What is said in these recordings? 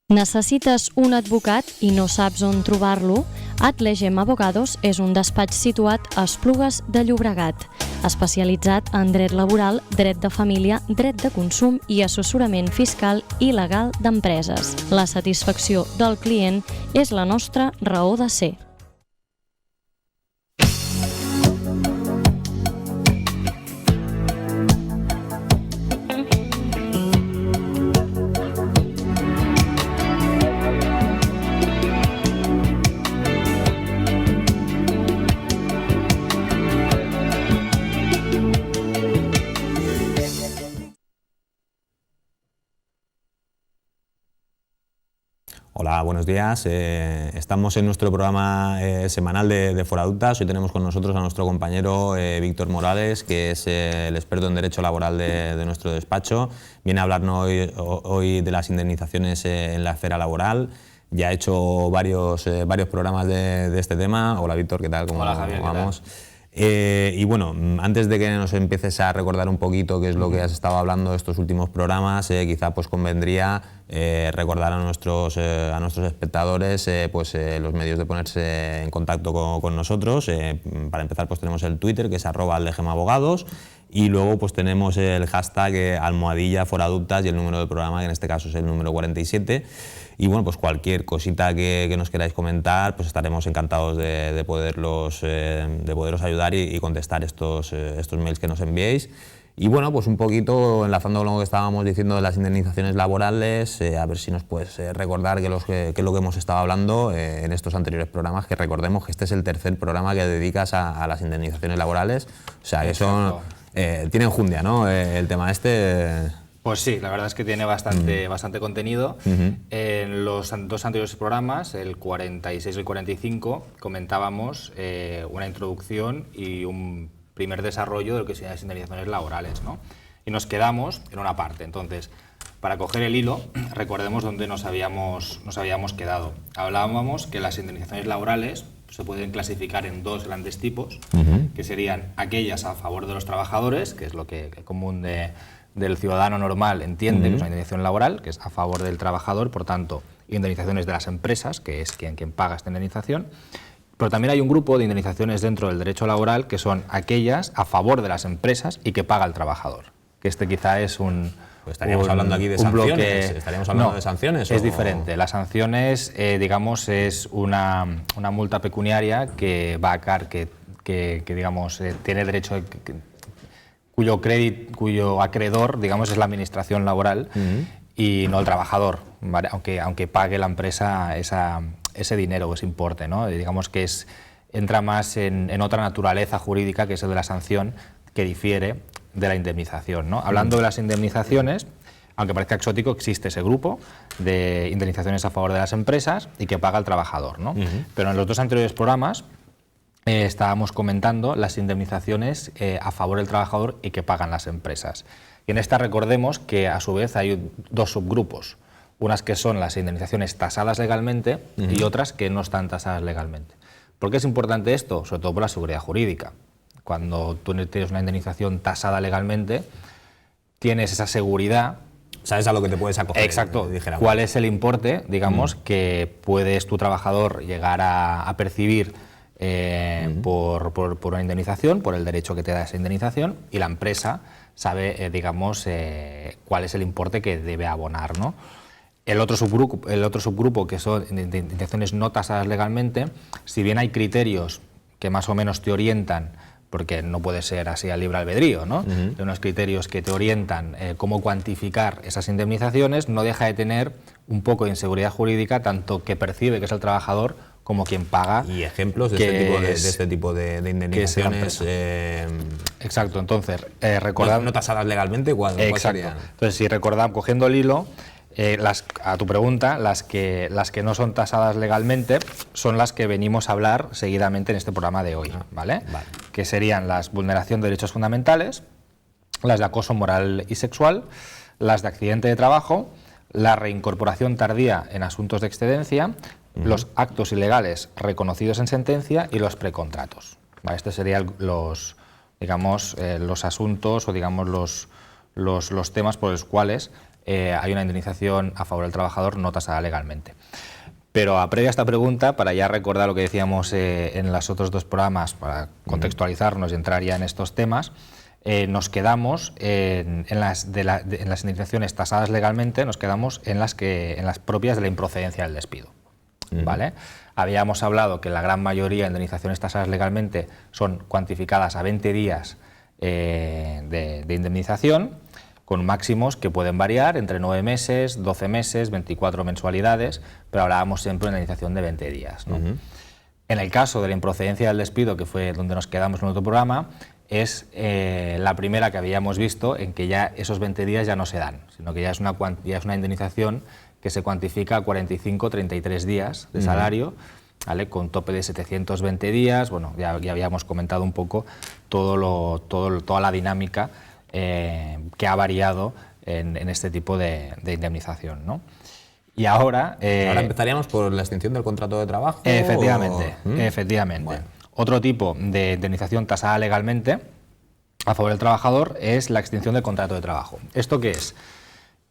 Necessites un advocat i no saps on trobar-lo? Atlegem Abogados és un despatx situat a Esplugues de Llobregat, especialitzat en dret laboral, dret de família, dret de consum i assessorament fiscal i legal d'empreses. La satisfacció del client és la nostra raó de ser. Hola, buenos días. Estamos en nuestro programa semanal de Foradultas. Hoy tenemos con nosotros a nuestro compañero Víctor Morales, que es el experto en Derecho Laboral de nuestro despacho. Viene a hablarnos hoy de las indemnizaciones en la esfera laboral. Ya ha hecho varios programas de este tema. Hola, Víctor, ¿qué tal? Hola, Javier, ¿qué tal? Y bueno, antes de que nos empieces a recordar un poquito qué es lo que has estado hablando de estos últimos programas, quizá pues convendría recordar a nuestros espectadores los medios de ponerse en contacto con nosotros. Para empezar, pues tenemos el Twitter, que es @aldegemabogados, y luego pues tenemos el hashtag #Foradultas y el número del programa, que en este caso es el número 47. Y bueno, pues cualquier cosita que nos queráis comentar, pues estaremos encantados de poderos ayudar y contestar estos mails que nos enviéis. Y bueno, pues un poquito enlazando con lo que estábamos diciendo de las indemnizaciones laborales, a ver si nos puedes recordar qué es lo que hemos estado hablando en estos anteriores programas, que recordemos que este es el tercer programa que dedicas a las indemnizaciones laborales. O sea, que son, tiene enjundia, ¿no? El tema este... Pues sí, la verdad es que tiene bastante contenido. En los dos anteriores programas, el 46 y el 45, comentábamos una introducción y un primer desarrollo de lo que serían las indemnizaciones laborales, ¿no? Y nos quedamos en una parte. Entonces, para coger el hilo, recordemos dónde nos habíamos quedado. Hablábamos que las indemnizaciones laborales se pueden clasificar en dos grandes tipos, que serían aquellas a favor de los trabajadores, que es lo que común del ciudadano normal entiende, que es una indemnización laboral, que es a favor del trabajador, por tanto, indemnizaciones de las empresas, que es quien paga esta indemnización. Pero también hay un grupo de indemnizaciones dentro del derecho laboral que son aquellas a favor de las empresas y que paga el trabajador. Que este quizá es un... Pues estaríamos hablando aquí de sanciones. ¿Estaríamos hablando de sanciones? Es diferente. Las sanciones, digamos, es una multa pecuniaria que va a CAR, que digamos, tiene derecho... cuyo acreedor, digamos, es la administración laboral y no el trabajador, ¿vale? aunque pague la empresa ese dinero o ese importe, ¿no? Digamos que entra más en otra naturaleza jurídica, que es el de la sanción, que difiere de la indemnización, ¿no? Hablando de las indemnizaciones, aunque parezca exótico, existe ese grupo de indemnizaciones a favor de las empresas y que paga el trabajador, ¿no? Pero en los dos anteriores programas estábamos comentando las indemnizaciones a favor del trabajador y que pagan las empresas. Y en esta recordemos que a su vez hay dos subgrupos, unas que son las indemnizaciones tasadas legalmente y otras que no están tasadas legalmente. ¿Por qué es importante esto? Sobre todo por la seguridad jurídica. Cuando tú tienes una indemnización tasada legalmente, tienes esa seguridad. ¿Sabes a lo que te puedes acoger? Exacto. ¿Cuál es el importe, digamos, que puedes tu trabajador llegar a percibir por una indemnización, por el derecho que te da esa indemnización, y la empresa sabe, digamos, cuál es el importe que debe abonar, ¿no? El otro subgrupo, que son indemnizaciones no tasadas legalmente, si bien hay criterios que más o menos te orientan, porque no puede ser así a libre albedrío, ¿no? De unos criterios que te orientan cómo cuantificar esas indemnizaciones, no deja de tener un poco de inseguridad jurídica, tanto que percibe que es el trabajador como quien paga. Y ejemplos de este tipo de indemnizaciones. Exacto, entonces recordad... No tasadas legalmente, ¿cuál serían? Entonces, si recordamos, cogiendo el hilo, a tu pregunta, las que no son tasadas legalmente son las que venimos a hablar seguidamente en este programa de hoy, ¿vale? Que serían las vulneración de derechos fundamentales, las de acoso moral y sexual, las de accidente de trabajo, la reincorporación tardía en asuntos de excedencia, los actos ilegales reconocidos en sentencia y los precontratos, ¿vale? Estos serían los asuntos o digamos los temas por los cuales hay una indemnización a favor del trabajador no tasada legalmente. Pero previa a esta pregunta, para ya recordar lo que decíamos en los otros dos programas, para contextualizarnos y entrar ya en estos temas, nos quedamos en las indemnizaciones tasadas legalmente, nos quedamos en las propias de la improcedencia del despido. ¿Vale? Habíamos hablado que la gran mayoría de indemnizaciones tasadas legalmente son cuantificadas a 20 días de indemnización, con máximos que pueden variar entre 9 meses, 12 meses, 24 mensualidades, pero hablábamos siempre de una indemnización de 20 días, ¿no? En el caso de la improcedencia del despido, que fue donde nos quedamos en otro programa, es la primera que habíamos visto en que ya esos 20 días ya no se dan, sino que ya es una indemnización que se cuantifica a 45-33 días de salario, ¿vale? Con tope de 720 días. Bueno, ya habíamos comentado un poco toda la dinámica que ha variado en este tipo de indemnización, ¿no? Y ahora empezaríamos por la extinción del contrato de trabajo. Efectivamente, efectivamente. Bueno. Otro tipo de indemnización tasada legalmente a favor del trabajador es la extinción del contrato de trabajo. ¿Esto qué es?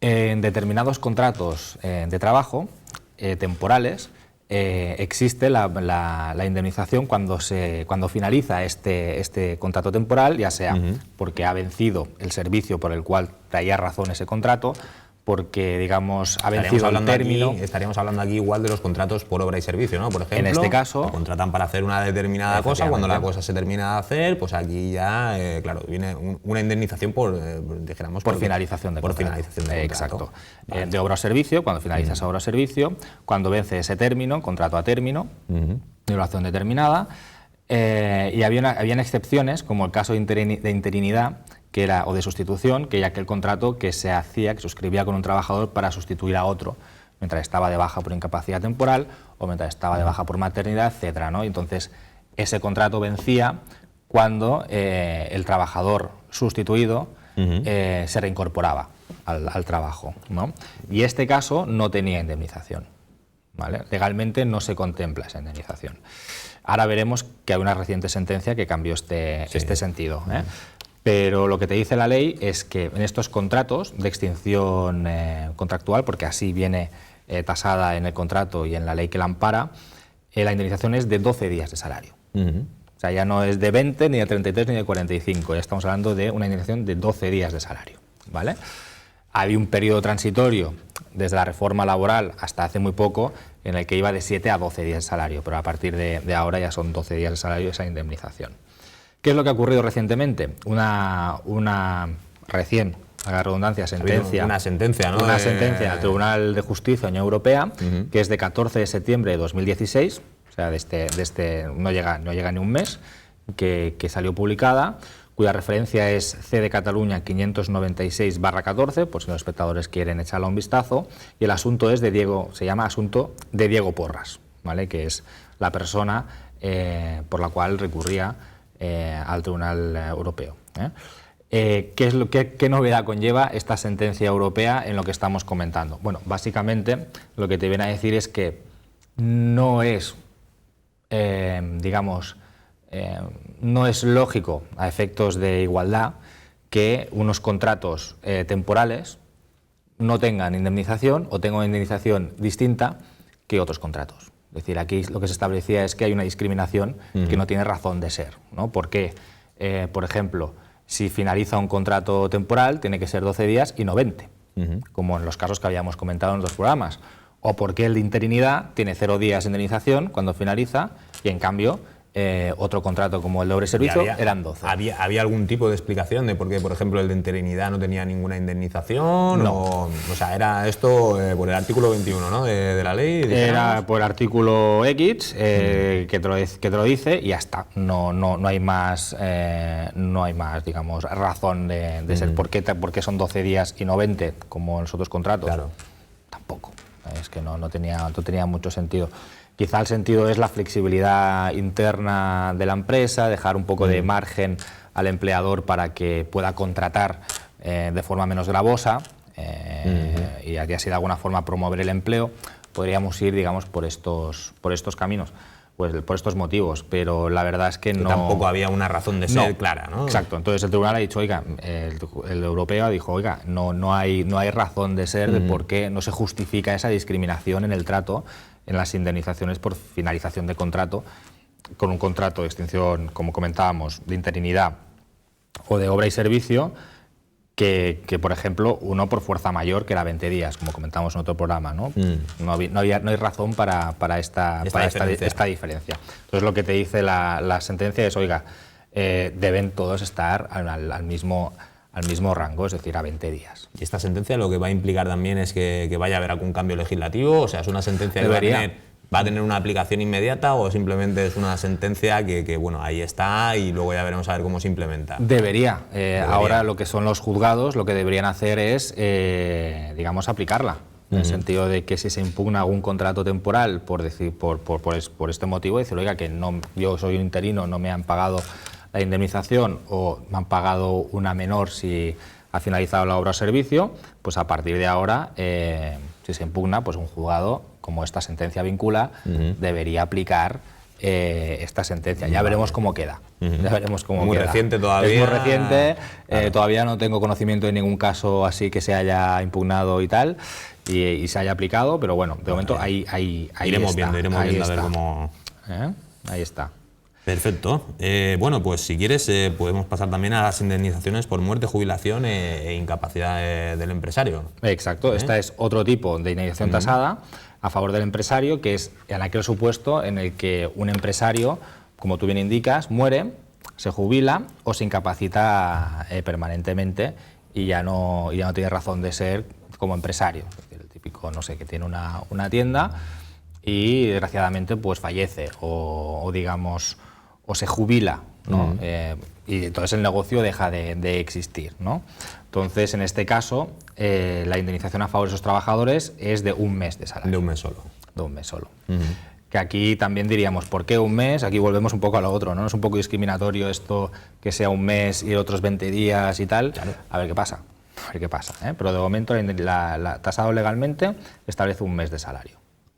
En determinados contratos de trabajo temporales existe la indemnización cuando finaliza este contrato temporal, ya sea porque ha vencido el servicio por el cual traía razón ese contrato, porque, digamos, ha vencido el término. Estaríamos hablando aquí igual de los contratos por obra y servicio, ¿no? Por ejemplo, en este caso, contratan para hacer una determinada cosa, cuando la cosa se termina de hacer, pues aquí ya, claro, viene una indemnización por finalización de contrato. Finalización de contrato. Exacto. Vale. De obra o servicio, cuando finaliza esa obra o servicio, cuando vence ese término, contrato a término, de duración determinada, y habían excepciones, como el caso de interinidad, o de sustitución, que ya que el contrato que se suscribía con un trabajador para sustituir a otro mientras estaba de baja por incapacidad temporal o mientras estaba de baja por maternidad, etcétera, ¿no? Entonces, ese contrato vencía cuando el trabajador sustituido se reincorporaba al trabajo, ¿no? Y este caso no tenía indemnización, ¿vale? Legalmente no se contempla esa indemnización. Ahora veremos que hay una reciente sentencia que cambió este sentido, ¿eh? Pero lo que te dice la ley es que en estos contratos de extinción contractual, porque así viene tasada en el contrato y en la ley que la ampara, la indemnización es de 12 días de salario. O sea, ya no es de 20, ni de 33, ni de 45, ya estamos hablando de una indemnización de 12 días de salario, ¿vale? Había un periodo transitorio desde la reforma laboral hasta hace muy poco en el que iba de 7 a 12 días de salario, pero a partir de ahora ya son 12 días de salario esa indemnización. ¿Qué es lo que ha ocurrido recientemente? Una recién, a la redundancia, sentencia. Una sentencia, ¿no? Una sentencia del Tribunal de Justicia de la Unión Europea, que es de 14 de septiembre de 2016, o sea, no llega ni un mes, que salió publicada, cuya referencia es C de Cataluña 596/14, por si los espectadores quieren echarle un vistazo, y el asunto se llama asunto de Diego Porras, ¿vale? Que es la persona por la cual recurría al Tribunal Europeo. ¿Qué novedad conlleva esta sentencia europea en lo que estamos comentando? Bueno, básicamente lo que te viene a decir es que no es, no es lógico a efectos de igualdad que unos contratos temporales no tengan indemnización o tengan una indemnización distinta que otros contratos. Es decir, aquí lo que se establecía es que hay una discriminación que no tiene razón de ser, ¿no? Porque, por ejemplo, si finaliza un contrato temporal, tiene que ser 12 días y no 20, como en los casos que habíamos comentado en los programas. O porque el de interinidad tiene 0 días de indemnización cuando finaliza y, en cambio, otro contrato como el de obra y servicio eran 12. ¿Había algún tipo de explicación de por qué, por ejemplo, el de interinidad no tenía ninguna indemnización? No. O sea, era esto por el artículo 21, ¿no? de la ley. Era por el artículo X que te lo dice y ya está. No hay más, digamos, razón de ser. ¿Por qué son 12 días y no 20 como en los otros contratos? Claro. Tampoco. Es que no tenía mucho sentido. Quizá el sentido es la flexibilidad interna de la empresa, dejar un poco de margen al empleador para que pueda contratar de forma menos gravosa y así de alguna forma promover el empleo. Podríamos ir, digamos, por estos caminos. pues por estos motivos, pero la verdad es que no... Tampoco había una razón de ser clara, ¿no? Exacto, entonces el tribunal ha dicho, oiga, el europeo dijo, oiga, no hay razón de ser de por qué no se justifica esa discriminación en el trato, en las indemnizaciones por finalización de contrato, con un contrato de extinción, como comentábamos, de interinidad o de obra y servicio, que por ejemplo, uno por fuerza mayor que era 20 días, como comentamos en otro programa, ¿no? No hay razón para esta diferencia. Entonces lo que te dice la sentencia es, oiga, deben todos estar al mismo rango, es decir, a 20 días. ¿Y esta sentencia lo que va a implicar también es que vaya a haber algún cambio legislativo? O sea, ¿es una sentencia que va a tener una aplicación inmediata o simplemente es una sentencia que bueno, ahí está y luego ya veremos a ver cómo se implementa? Debería. Ahora lo que son los juzgados lo que deberían hacer es, digamos, aplicarla. En el sentido de que si se impugna algún contrato temporal por este motivo, decir, oiga, que yo soy un interino, no me han pagado la indemnización o me han pagado una menor si ha finalizado la obra o servicio, pues a partir de ahora, si se impugna, pues un juzgado, como esta sentencia vincula, debería aplicar esta sentencia. Ya veremos cómo queda. Ya veremos cómo muy queda. Reciente todavía. Es muy reciente, claro. Todavía no tengo conocimiento de ningún caso así que se haya impugnado y tal, y se haya aplicado, pero bueno, de momento ahí iremos está. Iremos viendo a ver cómo... Ahí está. Perfecto. Bueno, pues si quieres podemos pasar también a las indemnizaciones por muerte, jubilación e incapacidad del empresario. Exacto. Esta es otro tipo de indemnización tasada a favor del empresario, que es en aquel supuesto en el que un empresario, como tú bien indicas, muere, se jubila o se incapacita permanentemente y ya no tiene razón de ser como empresario. Es decir, el típico, no sé, que tiene una tienda y desgraciadamente pues fallece o digamos... o se jubila, ¿no? Y entonces el negocio deja de existir, ¿no? Entonces, en este caso, la indemnización a favor de esos trabajadores es de un mes de salario. De un mes solo. De un mes solo. Que aquí también diríamos, ¿por qué un mes? Aquí volvemos un poco a lo otro, ¿no? Es un poco discriminatorio esto que sea un mes y otros 20 días y tal. Claro. A ver qué pasa. A ver qué pasa, ¿eh? Pero de momento, tasado legalmente, establece un mes de salario.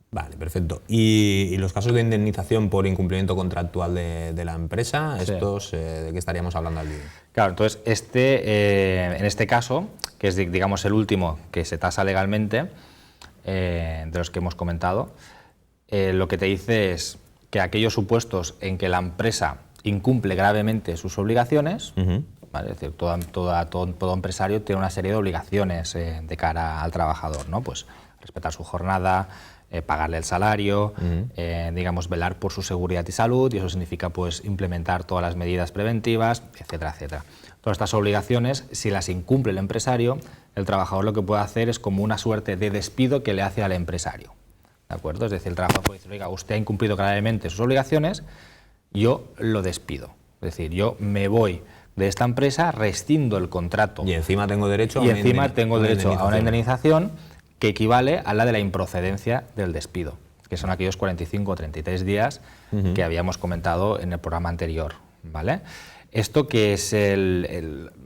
Vale, perfecto. ¿Y los casos de indemnización por incumplimiento contractual de la empresa, estos de qué estaríamos hablando al día? Claro, entonces en este caso, que es digamos el último que se tasa legalmente, de los que hemos comentado, lo que te dice es que aquellos supuestos en que la empresa incumple gravemente sus obligaciones, ¿vale? Es decir, todo empresario tiene una serie de obligaciones de cara al trabajador, ¿no? Pues respetar su jornada, pagarle el salario, digamos, velar por su seguridad y salud, y eso significa pues implementar todas las medidas preventivas, etcétera, etcétera. Todas estas obligaciones, si las incumple el empresario, el trabajador lo que puede hacer es como una suerte de despido que le hace al empresario, ¿de acuerdo? Es decir, el trabajador puede decir, oiga, usted ha incumplido gravemente sus obligaciones, yo lo despido, es decir, yo me voy de esta empresa, rescindo el contrato. Y encima tengo derecho a una indemnización que equivale a la de la improcedencia del despido, que son aquellos 45 o 33 días que habíamos comentado en el programa anterior, ¿vale? Esto que es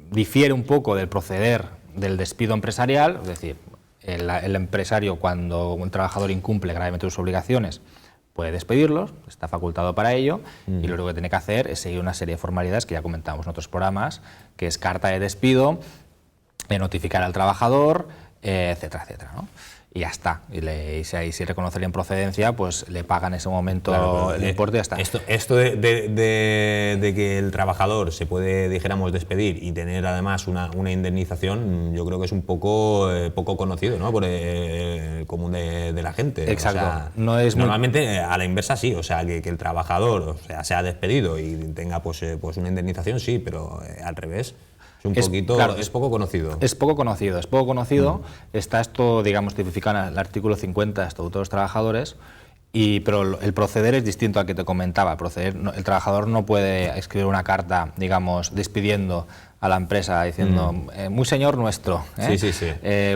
difiere un poco del proceder del despido empresarial, es decir, el empresario, cuando un trabajador incumple gravemente sus obligaciones, puede despedirlos, está facultado para ello, y lo único que tiene que hacer es seguir una serie de formalidades que ya comentamos en otros programas, que es carta de despido, notificar al trabajador, etcétera, etcétera, ¿no? Y ya está. Y si reconoce la improcedencia, pues le pagan en ese momento, claro, el importe y ya está. Esto de que el trabajador se puede, dijéramos, despedir y tener además una indemnización, yo creo que es un poco conocido, ¿no? Por el común de la gente. Exacto. O sea, no es normalmente a la inversa sí, o sea, que el trabajador sea despedido y tenga pues una indemnización, sí, pero al revés. Es poco conocido. Es poco conocido. Está esto, digamos, tipificado en el artículo 50 del Estatuto de los Trabajadores, pero el proceder es distinto al que te comentaba. El trabajador no puede escribir una carta, digamos, despidiendo a la empresa, diciendo, muy señor nuestro,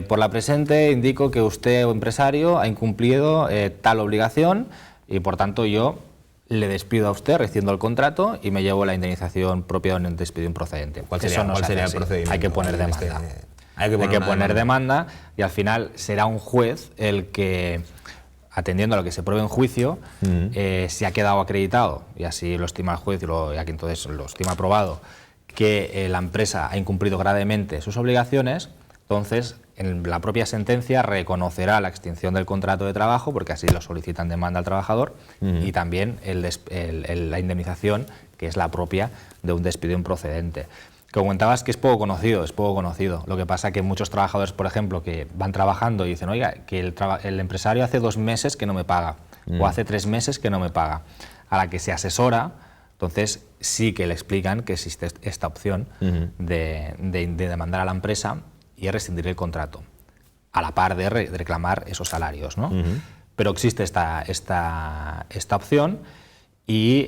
por la presente indico que usted, empresario, ha incumplido tal obligación y, por tanto, yo le despido a usted, rescindo el contrato y me llevo la indemnización propia de un despido improcedente. ¿Cuál sería el procedimiento? Hay que poner demanda. Hay que poner demanda y al final será un juez el que, atendiendo a lo que se pruebe en juicio, si ha quedado acreditado, y así lo estima el juez y aquí entonces lo estima aprobado, que la empresa ha incumplido gravemente sus obligaciones, entonces en la propia sentencia reconocerá la extinción del contrato de trabajo, porque así lo solicita en demanda al trabajador, y también la indemnización, que es la propia de un despido improcedente. Como comentabas, que es poco conocido. Lo que pasa que muchos trabajadores, por ejemplo, que van trabajando y dicen, oiga, que el empresario hace 2 meses que no me paga, o hace 3 meses que no me paga. A la que se asesora, entonces sí que le explican que existe esta opción de demandar a la empresa y rescindir el contrato, a la par de reclamar esos salarios, ¿no? Pero existe esta opción y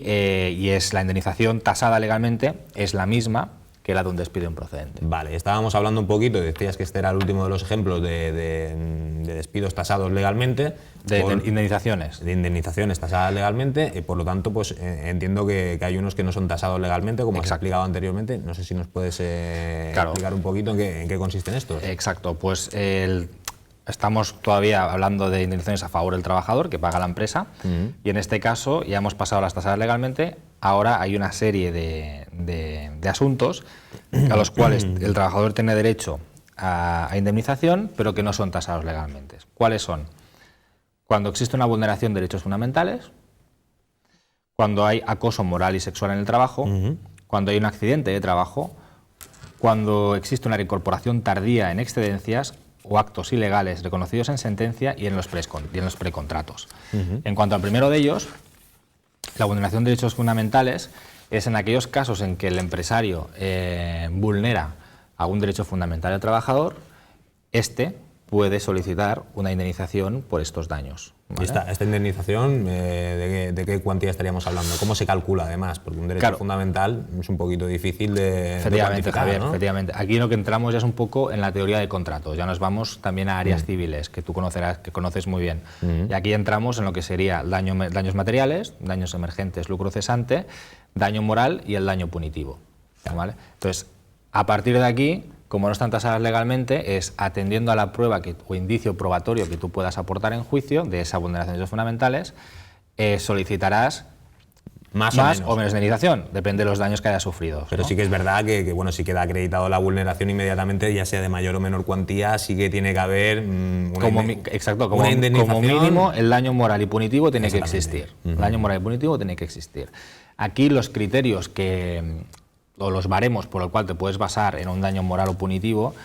es la indemnización tasada legalmente, es la misma que la de un despido improcedente. Vale, estábamos hablando un poquito, decías que este era el último de los ejemplos de despidos tasados legalmente. De indemnizaciones. De indemnizaciones tasadas legalmente, por lo tanto, pues entiendo que hay unos que no son tasados legalmente, como has explicado anteriormente. No sé si nos puedes explicar un poquito en qué consisten estos. Exacto, pues estamos todavía hablando de indemnizaciones a favor del trabajador que paga la empresa, y en este caso ya hemos pasado las tasadas legalmente. Ahora hay una serie de asuntos a los cuales el trabajador tiene derecho a indemnización, pero que no son tasados legalmente. ¿Cuáles son? Cuando existe una vulneración de derechos fundamentales, cuando hay acoso moral y sexual en el trabajo, cuando hay un accidente de trabajo, cuando existe una reincorporación tardía en excedencias o actos ilegales reconocidos en sentencia y en los precontratos. En cuanto al primero de ellos, la vulneración de derechos fundamentales es en aquellos casos en que el empresario vulnera algún derecho fundamental del trabajador, puede solicitar una indemnización por estos daños. ¿Vale? Esta indemnización, ¿de qué cuantía estaríamos hablando? ¿Cómo se calcula, además? Porque un derecho fundamental es un poquito difícil de cuantificar, Javier, ¿no? Efectivamente. Aquí lo que entramos ya es un poco en la teoría de contratos. Ya nos vamos también a áreas civiles, que tú conoces muy bien. Y aquí entramos en lo que sería daños materiales, daños emergentes, lucro cesante, daño moral y el daño punitivo. ¿Vale? Entonces, a partir de aquí, como no están tasadas legalmente, es atendiendo a la prueba o indicio probatorio que tú puedas aportar en juicio de esa vulneración de derechos fundamentales, solicitarás más o menos indemnización, depende de los daños que hayas sufrido. Pero sí que es verdad que bueno, si queda acreditado la vulneración inmediatamente, ya sea de mayor o menor cuantía, sí que tiene que haber como mínimo el daño moral y punitivo tiene que existir. El daño moral y punitivo tiene que existir. Aquí los criterios o los baremos por el cual te puedes basar en un daño moral o punitivo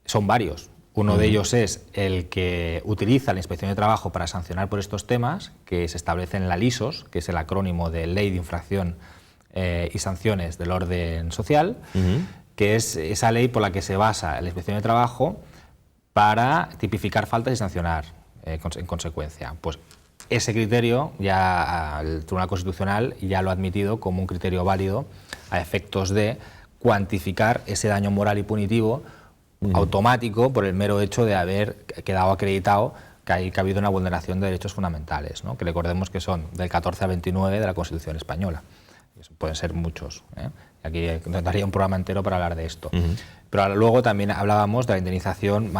son varios. Uno de ellos es el que utiliza la Inspección de Trabajo para sancionar por estos temas, que se establece en la LISOS, que es el acrónimo de Ley de Infracción y Sanciones del Orden Social, que es esa ley por la que se basa la Inspección de Trabajo para tipificar faltas y sancionar en consecuencia. Pues ese criterio ya el Tribunal Constitucional ya lo ha admitido como un criterio válido a efectos de cuantificar ese daño moral y punitivo automático por el mero hecho de haber quedado acreditado que ha habido una vulneración de derechos fundamentales, ¿no? Que recordemos que son del 14 al 29 de la Constitución española. Pueden ser muchos. Aquí daría un programa entero para hablar de esto. Pero luego también hablábamos de la indemnización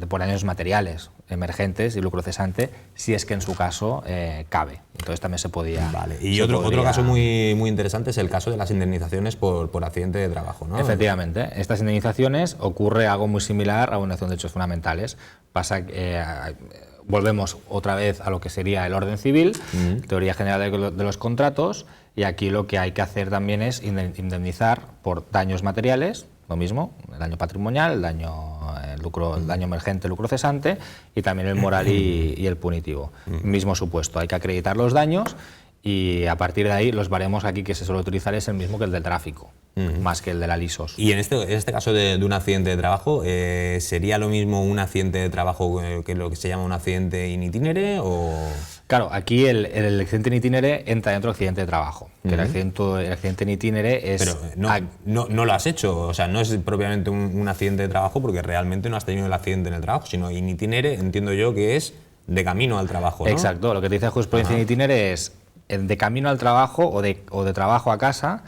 por daños materiales emergentes y lucro cesante, si es que en su caso cabe. Entonces también se podía... Vale. Y otro caso muy interesante es el caso de las indemnizaciones por accidente de trabajo, ¿no? Efectivamente. Estas indemnizaciones ocurre algo muy similar a la vulneración de derechos fundamentales. Pasa que volvemos otra vez a lo que sería el orden civil, teoría general de los contratos, y aquí lo que hay que hacer también es indemnizar por daños materiales, lo mismo, el daño patrimonial, el daño emergente, lucro cesante, y también el moral y el punitivo. Mismo supuesto, hay que acreditar los daños y a partir de ahí los baremos aquí que se suele utilizar es el mismo que el del tráfico, más que el de la LISOS. Y en este caso de un accidente de trabajo, ¿sería lo mismo un accidente de trabajo que lo que se llama un accidente in itinere o...? Claro, aquí el accidente in itinere entra dentro del accidente de trabajo. Que el accidente in itinere es... Pero no lo has hecho, o sea, no es propiamente un accidente de trabajo porque realmente no has tenido el accidente en el trabajo, sino in itinere entiendo yo que es de camino al trabajo, ¿no? Exacto, lo que te dice la jurisprudencia in itinere es de camino al trabajo o de trabajo a casa,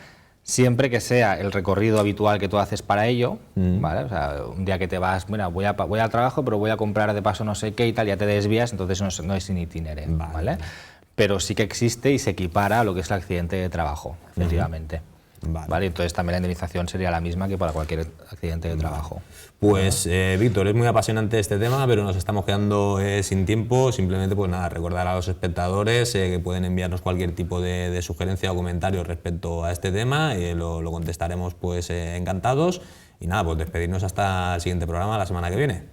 siempre que sea el recorrido habitual que tú haces para ello, ¿vale? O sea, un día que te vas, bueno, voy al trabajo, pero voy a comprar de paso no sé qué y tal, ya te desvías, entonces no es sin itinerario, ¿vale? Pero sí que existe y se equipara a lo que es el accidente de trabajo, efectivamente. Vale, entonces también la indemnización sería la misma que para cualquier accidente de trabajo. Pues Víctor, es muy apasionante este tema, pero nos estamos quedando sin tiempo. Simplemente pues nada, recordar a los espectadores que pueden enviarnos cualquier tipo de sugerencia o comentario respecto a este tema, lo contestaremos pues encantados. Y nada, pues despedirnos hasta el siguiente programa la semana que viene.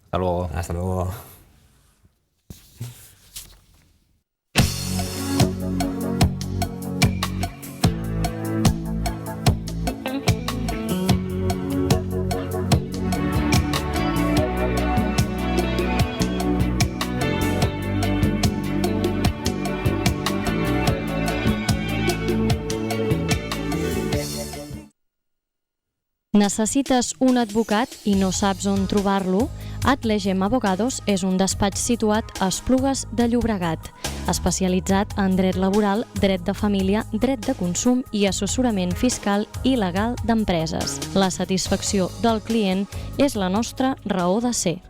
Hasta luego. Hasta luego. Necessites un advocat i no saps on trobar-lo? Atlegem Abogados és un despatx situat a Esplugues de Llobregat, especialitzat en dret laboral, dret de família, dret de consum i assessorament fiscal i legal d'empreses. La satisfacció del client és la nostra raó de ser.